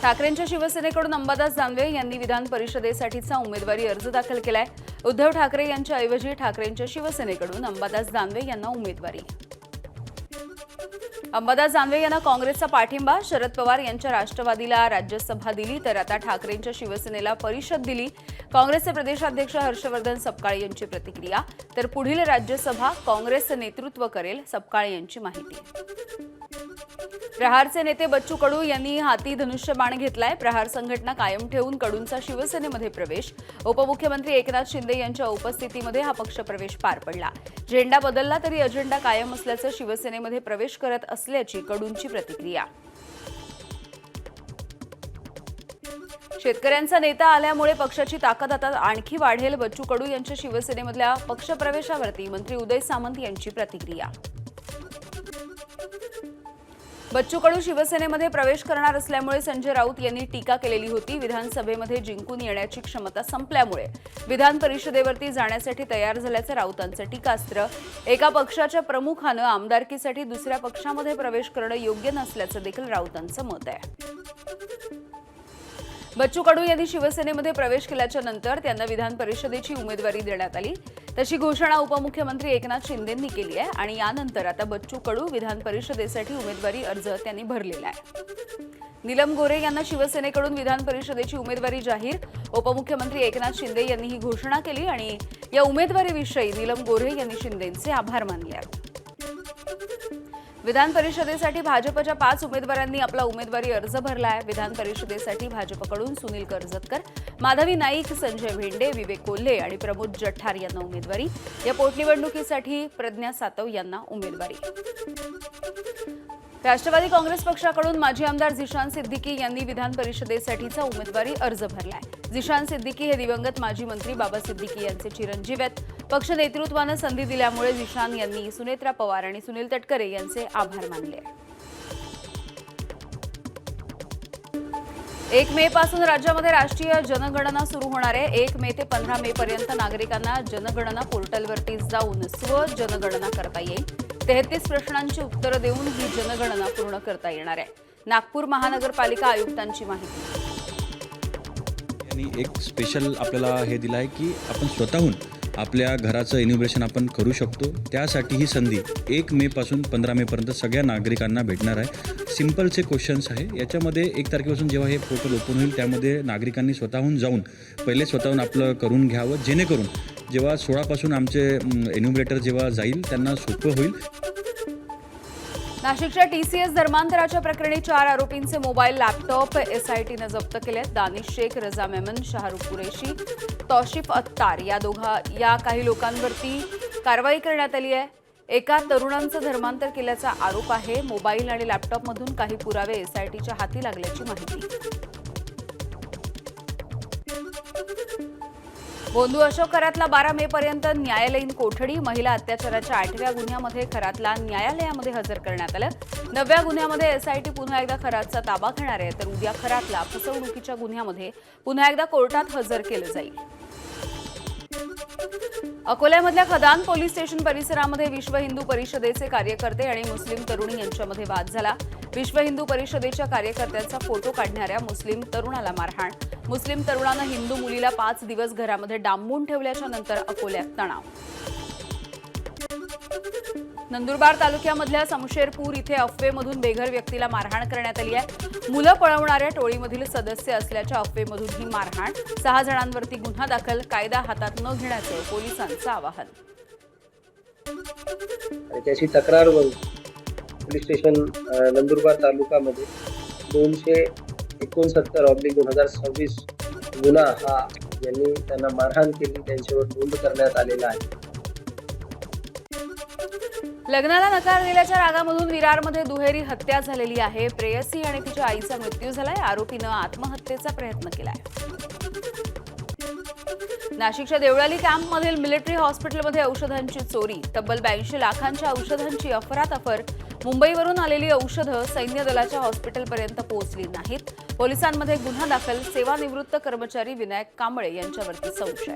ठाकरेंच्या शिवसेनेकडून अंबादास दानवे यांनी विधान परिषदेसाठीचा उमेदवारी अर्ज दाखल केलाय। उद्धव ठाकरे यांच्या ऐवजी ठाकरेंच्या शिवसेनेकडून अंबादास दानवे यांना उमेदवारी। अंबादास दानवे यांना काँग्रेसचा पाठिंबा। शरद पवार यांच्या राष्ट्रवादीला राज्यसभा दिली तर आता ठाकरेंच्या शिवसेनेला परिषद दिली। काँग्रेसचे प्रदेशाध्यक्ष हर्षवर्धन सपकाळे यांची प्रतिक्रिया। तर पुढील राज्यसभा काँग्रेस नेतृत्व करेल, सपकाळे यांची माहिती। प्रहारचे नेते बच्चू कडू यांनी हाती धनुष्यबाण घेतलाय। प्रहार संघटना कायम ठेवून कडूंचा शिवसेनेमध्ये प्रवेश। उपमुख्यमंत्री एकनाथ शिंदे यांच्या उपस्थितीमध्ये हा पक्षप्रवेश पार पडला। झेंडा बदलला तरी अजेंडा कायम असल्याचं शिवसेनेमध्ये प्रवेश करत असल्याची कडूंची प्रतिक्रिया। शेतकऱ्यांचा नेता आल्यामुळे पक्षाची ताकद आता आणखी वाढेल। बच्चू कडू यांच्या शिवसेनेमधल्या पक्षप्रवेशावरती मंत्री उदय सामंत यांची प्रतिक्रिया। बच्चू कडू शिवसेनेमध्ये प्रवेश करणार असल्यामुळे संजय राऊत यांनी टीका केलेली होती। विधानसभेमध्ये जिंकून येण्याची क्षमता संपल्यामुळे विधान परिषदेवरती जाण्यासाठी तयार झाल्याचं राऊतांचं टीकास्त्र। एका पक्षाच्या प्रमुखानं आमदारकीसाठी दुसऱ्या पक्षामध्ये प्रवेश करणं योग्य नसल्याचं देखील राऊतांचं मत आहे। बच्चू कडू यांनी शिवसेनेमध्ये प्रवेश केल्याच्या नंतर त्यांना विधान परिषदेची उमेदवारी देण्यात आली। तशी घोषणा उपमुख्यमंत्री एकनाथ शिंदेंनी केली आहे आणि यानंतर आता बच्चू कडू विधान परिषदेसाठी उमेदवारी अर्ज त्यांनी भरलेला आहे। नीलम गोऱ्हे यांना शिवसेनेकडून विधान परिषदेची उमेदवारी जाहीर। उपमुख्यमंत्री एकनाथ शिंदे यांनी ही घोषणा केली आणि या उमेदवारीविषयी नीलम गोऱ्हे यांनी शिंदेंचे आभार मानले आहेत। विधान परिषदेसाठी भाजपच्या 5 उमेदवारांनी आपला उमेदवारी अर्ज भरला आहे। विधान परिषदेसाठी भाजपकडून सुनील कर्जतकर, माधवी नाईक, संजय भेंडे, विवेक कोल्हे आणि प्रमोद जठार यांना उमेदवारी। या पोटनिवडणुकीसाठी प्रज्ञा सातव यांना उमेदवारी। राष्ट्रवादी काँग्रेस पक्षाकडून माजी आमदार झिशान सिद्दीकी यांनी विधान परिषदेसाठीचा उमेदवारी अर्ज भरलाय। झिशान सिद्दीकी हे दिवंगत माजी मंत्री बाबा सिद्दीकी यांचे चिरंजीव आहेत। पक्ष नेतृत्वानं संधी दिल्यामुळे झिशान यांनी सुनेत्रा पवार आणि सुनील तटकरे यांचे आभार मानले। 1 मे पासून राज्यामध्ये राष्ट्रीय जनगणना सुरू होणार आहे। 1 मे ते 15 मे पर्यंत नागरिकांना जनगणना पोर्टलवरती जाऊन स्वजनगणना करता येईल। 33 प्रश्नांची उत्तरं देऊन ही जनगणना पूर्ण करता येणार आहे। नागपूर महानगरपालिका आयुक्तांची माहिती। यांनी एक स्पेशल आपल्याला हे दिलं आहे की आपण स्वतःहून आपल्या घराचं इन्युमरेशन आपण करू शकतो। त्यासाठी ही संधी 1 मे पासून 15 मे पर्यंत सगळ्या नागरिकांना भेटणार आहे। सिंपलचे क्वेश्चन्स आहे। याच्यामध्ये 1 तारखेपासून जेव्हा हे पोर्टल ओपन होईल त्यामध्ये नागरिकांनी स्वतःहून जाऊन पहिले स्वतःहून आपलं करून घ्यावं, जेणेकरून जेव्हा 16 पासून आमचे एन्युमरेटर जेव्हा जाईल त्यांना सोपं होईल। नाशिकच्या टीसीएस धर्मांतराच्या प्रकरणी 4 आरोपींचे मोबाईल, लॅपटॉप एसआयटीनं जप्त केलेत। दानिश शेख, रजा मेमन, शाहरुख कुरेशी, तौशिफ अत्तार या काही लोकांवरती कारवाई करण्यात आली आहे। एका तरुणांचं धर्मांतर केल्याचा आरोप आहे। मोबाईल आणि लॅपटॉपमधून काही पुरावे एसआयटीच्या हाती लागल्याची माहिती। बोंधू अशोक खरातला 12 मे पर्यंत न्यायालयीन कोठडी। महिला अत्याचाराच्या 8व्या गुन्ह्यामध्ये खरातला न्यायालयामध्ये हजर करण्यात आलं। 9व्या गुन्ह्यामध्ये एसआयटी पुन्हा एकदा खरातचा ताबा घेणार आहे, तर उद्या खरातला फसवणुकीच्या गुन्ह्यामध्ये पुन्हा एकदा कोर्टात हजर केलं जाईल। अकोल्यामधल्या खदान पोलीस स्टेशन परिसरामध्ये विश्व हिंदू परिषदेचे कार्यकर्ते आणि मुस्लिम तरुणी यांच्यामध्ये वाद झाला। विश्व हिंदू परिषदेच्या कार्यकर्त्यांचा फोटो काढणाऱ्या मुस्लिम तरुणाला मारहाण। मुस्लिम तरुणानं हिंदू मुलीला 5 दिवस घरामध्ये डांबून ठेवल्याच्या नंतर अकोल्यात तणाव। नंदुरबार तालुक्यामधल्या समशेरपूर इथे अफवेमधून बेघर व्यक्तीला मारहाण करण्यात आली आहे। मुलं पळवणाऱ्या टोळीमधील सदस्य असल्याच्या अफवेमधून ही मारहाण। 6 जणांवरती गुन्हा दाखल। कायदा हातात न घेण्याचं पोलिसांचं आवाहन। त्याची तक्रार करून पोलीस स्टेशन नंदुरबार तालुक्यामध्ये 269/2026 गुन्हा हा यांनी त्यांना मारहाण केली त्यांच्यावर नोंद करण्यात आलेला आहे। लग्नाला नकार दिल्याच्या रागामधून विरारमध्ये दुहेरी हत्या झालेली आहे। प्रेयसी आणि तिच्या आईचा मृत्यू झालाय। आरोपीनं आत्महत्येचा प्रयत्न केलाय। नाशिकच्या देवळाली कॅम्पमधील मिलिटरी हॉस्पिटलमध्ये औषधांची चोरी। तब्बल 82 लाखांच्या औषधांची अफरातफर। मुंबईवरून आलेली औषधं सैन्य दलाच्या हॉस्पिटलपर्यंत पोहोचली नाहीत। पोलिसांमध्ये गुन्हा दाखल। सेवानिवृत्त कर्मचारी विनायक कांबळे यांच्यावरती संशय।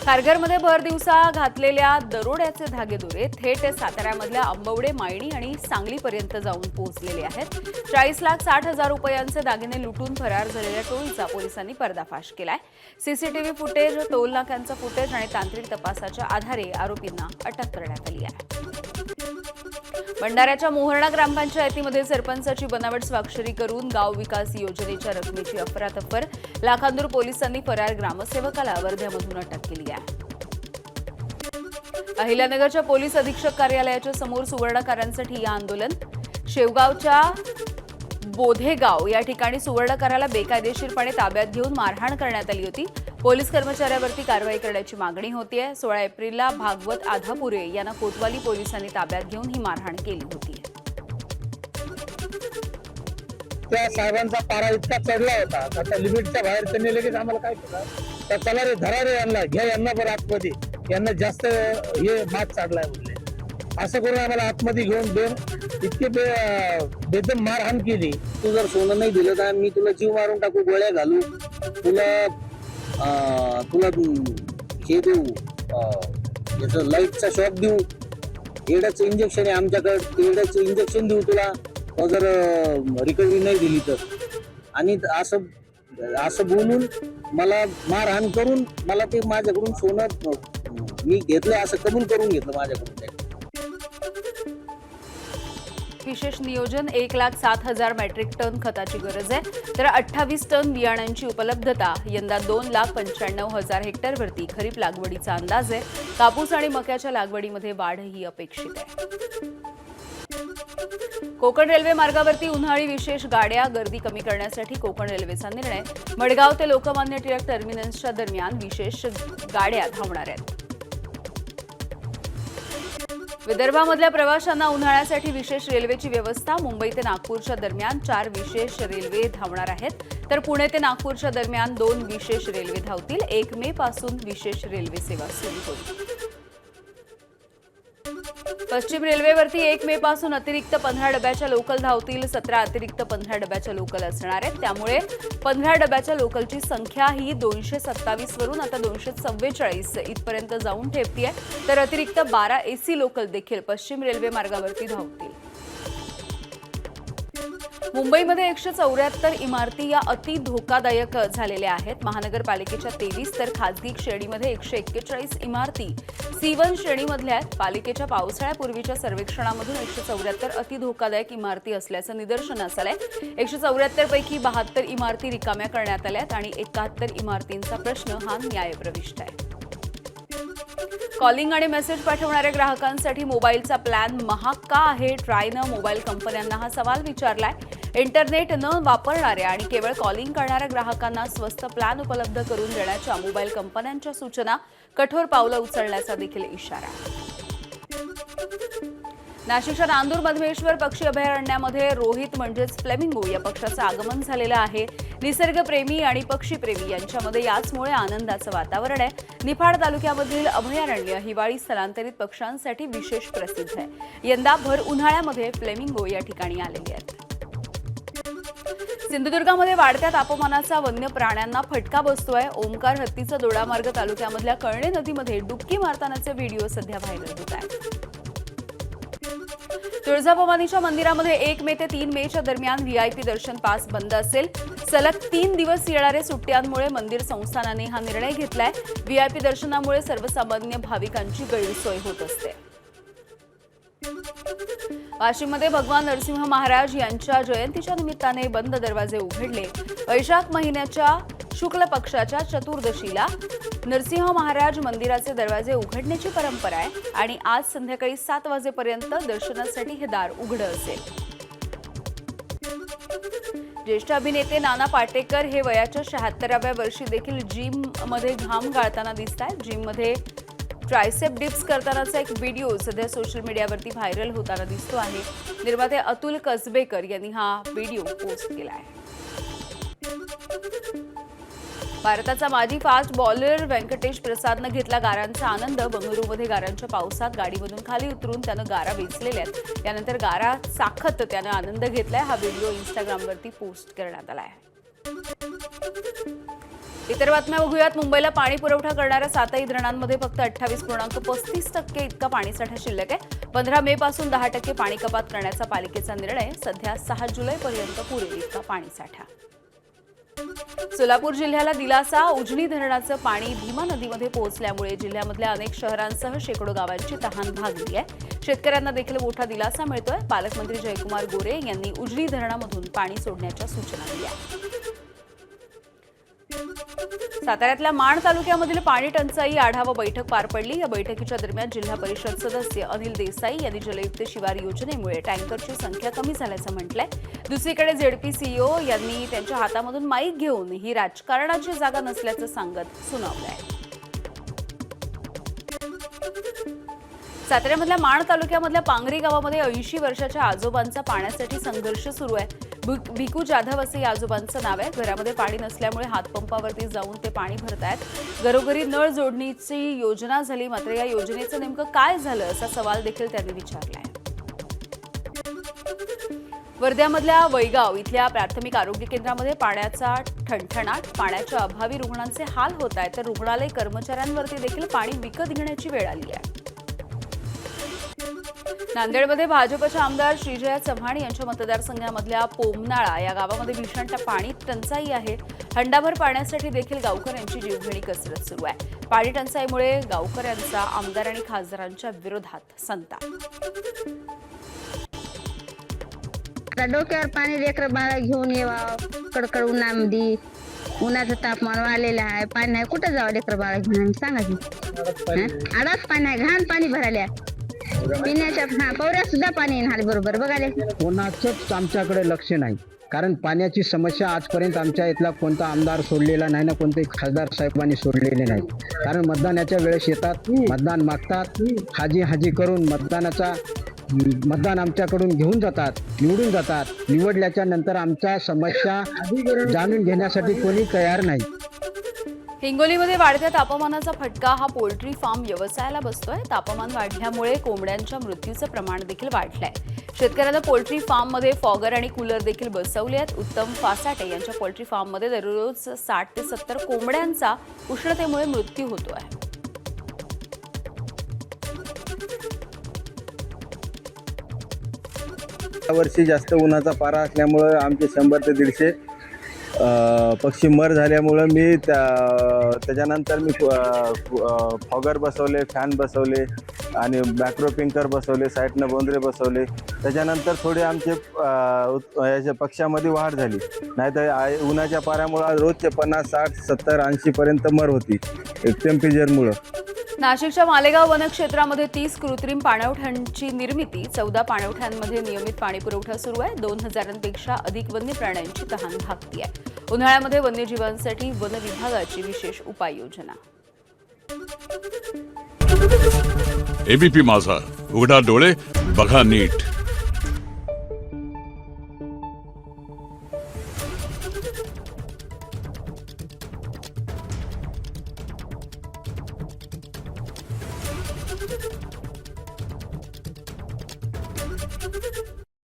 खारघरमध्ये भर दिवसा घातलेल्या दरोड्याचे धागेदोरे थेट साताऱ्यामधल्या आंबवडे, मायणी आणि सांगलीपर्यंत जाऊन पोहोचलेले आहेत. 40,60,000 रुपयांचे दागिने लुटून फरार झालेल्या टोळीचा पोलिसांनी पर्दाफाश केलाय. सीसीटीव्ही फुटेज, टोल नाक्यांचं फुटेज आणि तांत्रिक तपासाच्या आधारे आरोपींना अटक करण्यात आली आहे. भंडाऱ्याच्या मोहर्णा ग्रामपंचायतीमध्ये सरपंचाची बनावट स्वाक्षरी करून गाव विकास योजनेच्या रकमेची अफरातफर. लाखांदूर पोलिसांनी फरार ग्रामसेवकाला वर्ध्यामधून अटक केली आहे. अहिल्यानगरच्या पोलीस अधीक्षक कार्यालयाच्या समोर सुवर्णकारांसाठी आंदोलन. शेवगावच्या बोधेगाव या ठिकाणी सुवर्णकाराला बेकायदेशीरपणे ताब्यात घेऊन मारहाण करण्यात आली होती. पोलीस कर्मचाऱ्यावरती कारवाई करण्याची मागणी होतीये. 16 एप्रिलला भागवत आधापुरे यांना कोतवाली पोलिसांनी ताब्यात घेऊन ही मारहाण केली होती. त्या साहेबांचा पारा इतका चढला होता आता लिमिटच्या बाहेर त्यांनी लगेच आम्हाला काय केलं तर चला रे धरा रे यांना घ्या यांना बरं आतमध्ये यांना जास्त हे मात चढलाय म्हणले. असं करून आम्हाला आतमध्ये घेऊन दोन इतके बेदम मारहाण केली. तू जर सोनं नाही दिलं तर मी तुला जीव मारून टाकू, गोळ्या घालू, तुला हे देऊ, याचं लाईटचा शॉक देऊ, एड्याचं इंजेक्शन आहे आमच्याकडे, एड्याचं इंजेक्शन देऊ तुला जर रिकव्हरी नाही दिली तर. आणि असं बोलून मला मारहाण करून मला ते माझ्याकडून सोनं मी घेतलं असं कबूल करून घेतलं माझ्याकडून. विशेष नियोजन. 1,07,000 मेट्रिक टन खताची गरज आहे तर 28 टन बियाण्यांची उपलब्धता. यंदा 2,95,000 हेक्टरवरती खरीप लागवडीचा अंदाज आहे. कापूस आणि मक्याच्या लागवडीमध्ये वाढही अपेक्षित आहे. कोकण रेल्वे मार्गावरती उन्हाळी विशेष गाड्या. गर्दी कमी करण्यासाठी कोकण रेल्वेचा निर्णय. मडगाव ते लोकमान्य टिळक टर्मिनसच्या दरम्यान विशेष गाड्या धावणार आहेत. विदर्भामधल्या प्रवाशांना उन्हाळ्यासाठी विशेष रेल्वेची व्यवस्था. मुंबई ते नागपूरच्या दरम्यान 4 विशेष रेल्वे धावणार आहेत तर पुणे ते नागपूरच्या दरम्यान 2 विशेष रेल्वे धावतील. 1 मे पासून विशेष रेल्वे सेवा सुरू होईल. पश्चिम रेल्वेवरती 1 मे पासून अतिरिक्त 15 डब्याच्या लोकल धावतील. 17 अतिरिक्त 15 डब्याच्या लोकल असणार आहेत. त्यामुळे 15 डब्याच्या लोकलची संख्या ही 227 वरून आता 244 इथपर्यंत जाऊन ठेपतीये. तर अतिरिक्त 12 एसी लोकल देखील पश्चिम रेल्वे मार्गावरती धावतील. मुंबईमध्ये 174 इमारती या अति धोकादायक झालेल्या आहेत. महानगरपालिकेच्या 23 तर खासगी श्रेणीमध्ये 141 इमारती C1 श्रेणीमधल्या आहेत. पालिकेच्या पावसाळ्यापूर्वीच्या सर्वेक्षणामधून 174 अति धोकादायक इमारती असल्याचं निदर्शनास आलंय. 174 पैकी 72 इमारती रिकाम्या करण्यात आल्यात आणि 71 इमारतींचा प्रश्न हा न्यायप्रविष्ट आहे. कॉलिंग आणि मेसेज पाठवणाऱ्या ग्राहकांसाठी मोबाईलचा प्लॅन महाग का आहे? ट्रायनं मोबाईल कंपन्यांना हा सवाल विचारलाय. इंटरनेट न वापरणाऱ्या आणि केवळ कॉलिंग करणाऱ्या ग्राहकांना स्वस्त प्लॅन उपलब्ध करून देण्याच्या मोबाईल कंपन्यांच्या सूचना, कठोर पावलं उचलण्याचा देखील इशारा. नाशिकच्या नांदूर मधमेश्वर पक्षी अभयारण्यामध्ये रोहित म्हणजेच फ्लेमिंगो या पक्षाचं आगमन झालेलं आहे. निसर्गप्रेमी आणि पक्षीप्रेमी यांच्यामध्ये याचमुळे आनंदाचं वातावरण आहे. निफाड तालुक्यामधील अभयारण्य हिवाळी स्थलांतरित पक्ष्यांसाठी विशेष प्रसिद्ध आहे. यंदा भर उन्हाळ्यामध्ये फ्लेमिंगो या ठिकाणी आलेले आहेत. सिंधुदुर्गामध्ये वाढत्या तापमानाचा वन्य प्राण्यांना फटका बसतोय. ओंकार हत्तीचा दोडामार्ग तालुक्यामधल्या कळणे नदीमध्ये डुबकी मारतानाचे व्हिडिओ सध्या व्हायरल होत आहेत. तुळजाभवानीच्या मंदिरामध्ये 1 मे ते 3 मेच्या दरम्यान व्हीआयपी दर्शन पास बंद असेल. सलग 3 दिवस येणाऱ्या सुट्ट्यांमुळे मंदिर संस्थानाने हा निर्णय घेतलाय. व्हीआयपी दर्शनामुळे सर्वसामान्य भाविकांची गैरसोय होत असते. वाशिममध्ये भगवान नरसिंह महाराज यांच्या जयंतीच्या निमित्ताने बंद दरवाजे उघडले. वैशाख महिन्याच्या शुक्ल पक्षाच्या चतुर्दशीला नरसिंह महाराज मंदिराचे दरवाजे उघडण्याची परंपरा आहे आणि आज संध्याकाळी 7 वाजेपर्यंत दर्शनासाठी हे दार उघडं असेल. ज्येष्ठ अभिनेते नाना पाटेकर हे वयाच्या 76व्या वर्षी देखील जिममध्ये घाम गाळताना दिसतात. जिममध्ये ट्रायसेप डिप्स करतानाचा एक व्हिडिओ सध्या सोशल मीडियावरती व्हायरल होताना दिसतो आहे. निर्माते अतुल कसबेकर यांनी हा व्हिडिओ पोस्ट केला आहे. भारताचा माजी फास्ट बॉलर व्यंकटेश प्रसादनं घेतला गारांचा आनंद. बंगळुरूमध्ये गारांच्या पावसात गाडीमधून खाली उतरून त्यानं गारा वेचलेल्या आहेत. यानंतर गारा चाखत त्यानं आनंद घेतलाय. हा व्हिडिओ इंस्टाग्रामवरती पोस्ट करण्यात आला आहे. इतर बातम्या बघूयात. मुंबईला पाणी पुरवठा करणाऱ्या 7ही धरणांमध्ये फक्त 28.35% इतका पाणीसाठा शिल्लक आहे. 15 मे पासून 10% पाणी कपात करण्याचा पालिकेचा निर्णय. सध्या 6 जुलैपर्यंत पुरेल इतका पाणीसाठा. सोलापूर जिल्ह्याला दिलासा. उजनी धरणाचं पाणी भीमा नदीमध्ये पोहोचल्यामुळे जिल्ह्यामधल्या अनेक शहरांसह शेकडो गावांची तहान भागली आहे. शेतकऱ्यांना देखील मोठा दिलासा मिळतोय. पालकमंत्री जयकुमार गोरे यांनी उजनी धरणामधून पाणी सोडण्याच्या सूचना दिल्या. साताऱ्यातल्या माण तालुक्यामधील पाणी टंचाई आढावा बैठक पार पडली. या बैठकीच्या दरम्यान जिल्हा परिषद सदस्य अनिल देसाई यांनी जलयुक्त शिवार योजनेमुळे टँकरची संख्या कमी झाल्याचं म्हटलंय. दुसरीकडे झेडपी सीईओ यांनी त्यांच्या हातामधून माईक घेऊन ही राजकारणाची जागा नसल्याचं सांगत सुनावलंय. साताऱ्यामधल्या माण तालुक्यामधल्या पांगरी गावामध्ये 80 वर्षाच्या आजोबांचा पाण्यासाठी संघर्ष सुरू आहे. भिकू जाधव असं या आजोबांचं नाव आहे. घरामध्ये पाणी नसल्यामुळे हातपंपावरती जाऊन ते पाणी भरतायत. घरोघरी नळ जोडणीची योजना झाली, मात्र या योजनेचं नेमकं काय झालं असा सवाल देखील त्यांनी विचारलाय. वर्ध्यामधल्या वैगाव इथल्या प्राथमिक आरोग्य केंद्रामध्ये पाण्याचा ठणठणाट. पाण्याच्या अभावी रुग्णांचे हाल होत आहेत, तर रुग्णालय कर्मचाऱ्यांवरती देखील पाणी विकत घेण्याची वेळ आली आहे. नांदेडमध्ये भाजपचे आमदार श्रीजया चव्हाण यांच्या मतदारसंघामधल्या पोमनाळा या गावामध्ये भीषण पाणी टंचाई आहे. हंडाभर पाण्यासाठी देखील गावकऱ्यांची जीवघेणी कसरत सुरू आहे. पाणी टंचाईमुळे गावकऱ्यांचा आमदार आणि खासदारांच्या विरोधात संताप. डोक्यावर पाणी लेकर बाळा घेऊन येवा. कडकड उन्हामध्ये उन्हाचं तापमान वाढलेलं आहे. पाणी नाही, कुठं जावं लेकर बाळा घेऊन सांगा की. आडाच पाणी आहे, घाण पाणी भरायला. पिण्याच्या पवऱ्या सुद्धा पाणी येणार बरोबर बघायला. कोणाचंच आमच्याकडे लक्ष नाही, कारण पाण्याची समस्या आजपर्यंत आमच्या इथला कोणता आमदार सोडलेला नाही ना कोणते खासदार साहेबांनी सोडलेले नाही. कारण मतदानाच्या वेळेस येतात, मतदान मागतात, हाजी करून मतदान आमच्याकडून घेऊन जातात, निवडून जातात. निवडल्याच्या नंतर आमच्या समस्या जाणून घेण्यासाठी कोणी तयार नाही. हिंगोलीमध्ये वाढत्या तापमानाचा फटका हा पोल्ट्री फार्म व्यवसायाला बसतोय. तापमान वाढल्यामुळे कोंबड्यांच्या मृत्यूचं प्रमाण देखील वाढलंय. शेतकऱ्यांना पोल्ट्री फार्ममध्ये फॉगर आणि कूलर देखील बसवले आहेत. उत्तम फासाटे यांच्या पोल्ट्री फार्ममध्ये दररोज 60 ते 70 कोंबड्यांचा उष्णतेमुळे मृत्यू होतोय. यावर्षी जास्त उन्हाचा पारा असल्यामुळं आमचे 100 ते 150 पक्षी मर झाल्यामुळं मी त्याच्यानंतर मी फॉगर बसवले, फॅन बसवले आणि मॅक्रो पिंकर बसवले, साईडनं बोंद्रे बसवले. त्याच्यानंतर थोडे आमचे याच्या पक्ष्यामध्ये वाढ झाली. नाहीतर उन्हाच्या पाऱ्यामुळं रोजचे 50, 60, 70, 80पर्यंत मर होती टेम्परेचरमुळं. नाशिकच्या मालेगाव वनक्षेत्रामध्ये 30 कृत्रिम पाणवठ्यांची निर्मिती. 14 पाणवठ्यांमध्ये नियमित पाणीपुरवठा सुरू आहे. 2000पेक्षा अधिक वन्य प्राण्यांची तहान भागती आहे. उन्हाळ्यामध्ये वन्यजीवांसाठी वन विभागाची विशेष उपाययोजना. एबीपी माझा, उघडा डोळे बघा नीट.